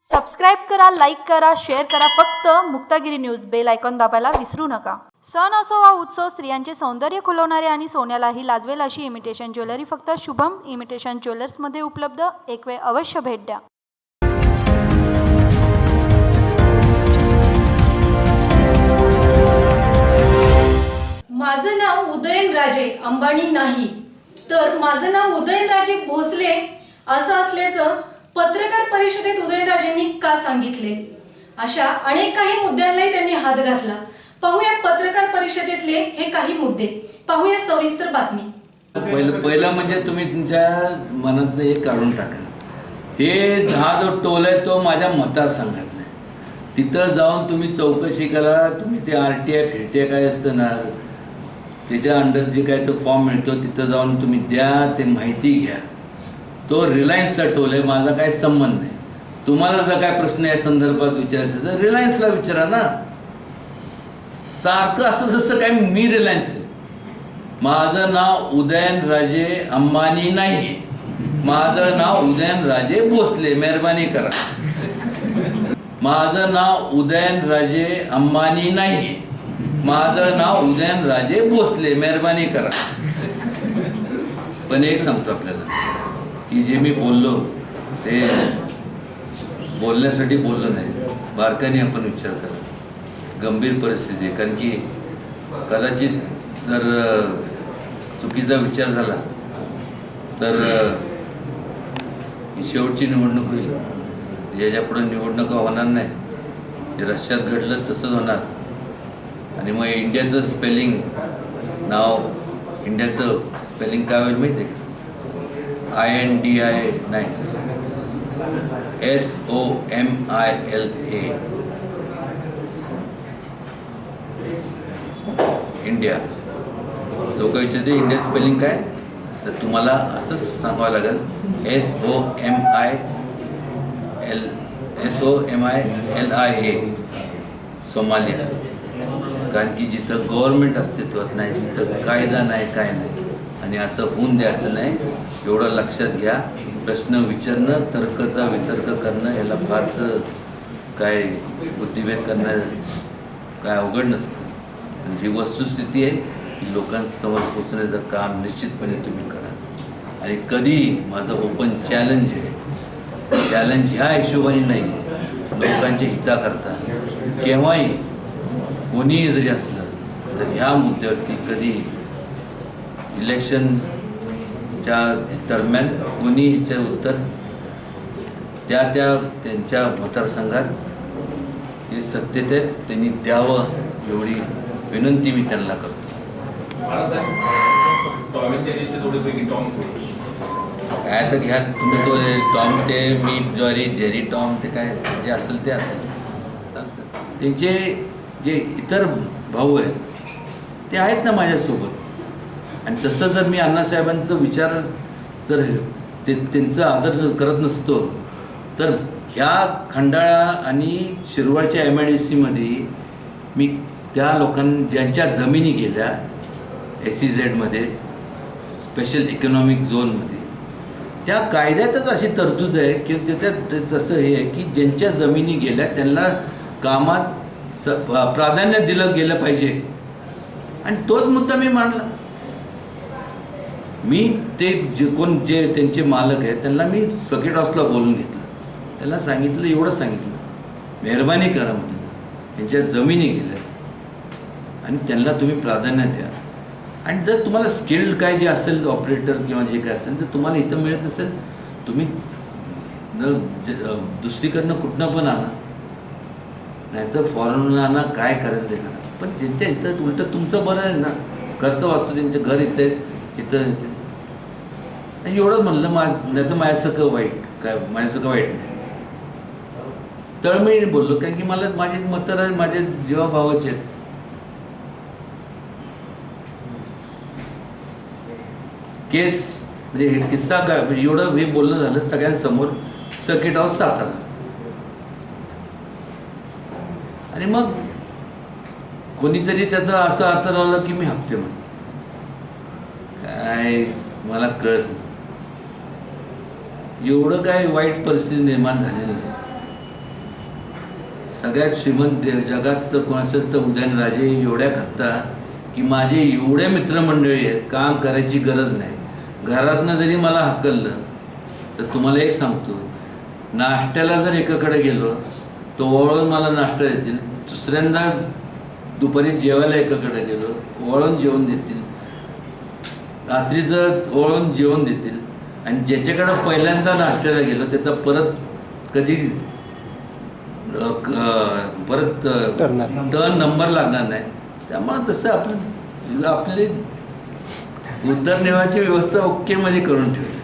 Subscribe करा, like करा, share करा. फक्त मुक्तागिरी न्यूज बेल आयकॉन दाबायला विसरू नका. सण असो वा उत्सव, स्त्रियांचे सौंदर्य खुलवणारे आणि सोन्यालाही लाजवेल अशी इमिटेशन ज्वेलरी फक्त शुभम इमिटेशन ज्वेलर्समध्ये उपलब्ध. एक वेळ अवश्य भेट द्या. माझं नाव उदयनराजे अंबानी नाही, तर माझं नाव उदयनराजे भोसले असं असल्याचं पत्रकार परिषदेत उदयनराजेंनी का सांगितले? अशा अनेक काही मुद्द्यांनाही त्यांनी हात घातला. पाहूया पत्रकार परिषदेतले हे काही मुद्दे. पाहूया सविस्तर बातमी. पहिलं म्हणजे तुम्ही तुमच्या मनातनं हे काढून टाका. हे 10 जो टोल आहे तो माझ्या मतदारसंघातला आहे. तिथं जाऊन तुम्ही चौकशी करा. तुम्ही ते RTI फिरटीआय काय असतं ना, त्याच्या अंडर जे काय तो फॉर्म मिळतो तिथं जाऊन तुम्ही द्या, ते माहिती घ्या. तो रिलायन्सचा टोल आहे, माझा काय संबंध नाही. तुम्हाला जर काय प्रश्न या संदर्भात विचारायचा तर रिलायन्सला विचारा ना. सारखं असं जसं काय मी रिलायन्स आहे. माझं नाव उदयनराजे अंबानी नाही, माझं नाव उदयनराजे भोसले. मेहरबानी करा. माझं नाव उदयनराजे अंबानी नाही, माझं नाव उदयनराजे भोसले. मेहरबानी करा. पण एक सांगतो आपल्याला की जे मी बोललो ते बोलण्यासाठी बोललो नाही. बारकाईने आपण विचार करा. गंभीर परिस्थिती आहे. कारण की कदाचित जर चुकीचा विचार झाला तर ही शेवटची निवडणूक होईल. याच्यापुढे निवडणुका होणार नाही. जे रशियात घडलं तसंच होणार. आणि मग इंडियाचं स्पेलिंग, नाव इंडियाचं स्पेलिंग काय होईल माहिती आहे का? INDI नाही, SOMILA. इंडिया. लोक विचारते इंडिया स्पेलिंग काय, तर तुम्हाला असंच सांगावं लागेल SOMILA, सोमालिया. कारण की जिथं गव्हर्नमेंट अस्तित्वात नाही, जिथं कायदा नाही, काय नाही. आणि असं होऊन द्यायचं नाही, एवढं लक्षात घ्या. प्रश्न विचारणं, तर्कचा वितर्क करणं, याला फारसं काय बुद्धिभेद करणं काय अवघड नसतं. पण जी वस्तुस्थिती आहे ती लोकांसमोर पोचण्याचं काम निश्चितपणे तुम्ही करा. आणि कधी माझं ओपन चॅलेंज आहे. चॅलेंज ह्या हिशोबाने नाही आहे, लोकांच्या हिताकरता. केव्हाही कोणीही जरी असलं तर ह्या मुद्द्यावरती कधी इलेक्शनच्या दरम्यान कोणी ह्याचं उत्तर त्यांच्या मतदारसंघात जे सत्तेत आहेत त्यांनी द्यावं, एवढी विनंती मी त्यांना करतो. काय तर घ्या तुम्ही तो टॉम, ते मी ज्वारी जेरी टॉम, ते काय जे असेल ते असेल चालतं. त्यांचे जे इतर भाऊ आहेत ते आहेत ना माझ्यासोबत. आणि तसं जर मी अण्णासाहेबांचं विचार जर त्यांचं आदर करत नसतो तर ह्या खंडाळा आणि शिरवळच्या MIDCमध्ये मी त्या ज्यांच्या जमिनी गेल्या SEZमध्ये, स्पेशल इकॉनॉमिक झोनमध्ये, त्या कायद्यातच अशी तरतूद आहे की त्याच्यात तसं हे आहे की ज्यांच्या जमिनी गेल्या त्यांना कामात प्राधान्य दिलं गेलं पाहिजे. आणि तोच मुद्दा मी मांडला. मी ते जे त्यांचे मालक आहेत त्यांना मी सर्किट हाऊसला बोलून घेतलं. त्यांना सांगितलं, एवढं सांगितलं, मेहरबानी करा म्हणून. त्यांच्या जमिनी गेल्या आणि त्यांना तुम्ही प्राधान्य द्या. आणि जर तुम्हाला स्किल्ड काय जे असेल ऑपरेटर किंवा जे काय असेल तर तुम्हाला इथं मिळत नसेल, तुम्ही दुसरीकडनं कुठनं पण आणा, नाहीतर फॉरेनहून आणा, काय करायचं ते करा. पण त्यांच्या इथं उलटं तुमचं बरं आहे ना, खर्च वाचतो. त्यांचं घर इथं आहे, इथं आणि एवढंच म्हणलं. नाही तर माझ्यासारखं वाईट नाही. तळमळीने बोललो. कारण की मला माझे मतं माझे जेव्हा भावाचे आहेत. केस म्हणजे हे किस्सा काय म्हणजे एवढं हे बोलणं झालं सगळ्यांसमोर. Circuit house Satara. आणि मग कोणीतरी त्याचा असं अर्थ लावला की मी हप्ते म्हणतो. काय मला कळत नाही. एवढं काय वाईट परिस्थिती निर्माण झालेली नाही. सगळ्यात श्रीमंत जगात जर कोण असेल तर उदयनराजे एवढ्या करता की माझे एवढे मित्रमंडळी आहेत, काम करायची गरज नाही. घरातनं जरी मला हाकललं तर तुम्हाला एक सांगतो, नाश्त्याला जर एकाकडे गेलो तो वळून मला नाश्ता देतील. दुसऱ्यांदा दुपारी जेवायला एकाकडे गेलो वळून जेवण देतील. रात्रीचं वळून जेवण देतील. आणि ज्याच्याकडं पहिल्यांदा नाश्त्याला गेलो त्याचा परत कधी टर्न नंबर लागणार नाही. त्यामुळे तसं आपली उदरनिर्वाहाची व्यवस्था ओकेमध्ये करून ठेवली.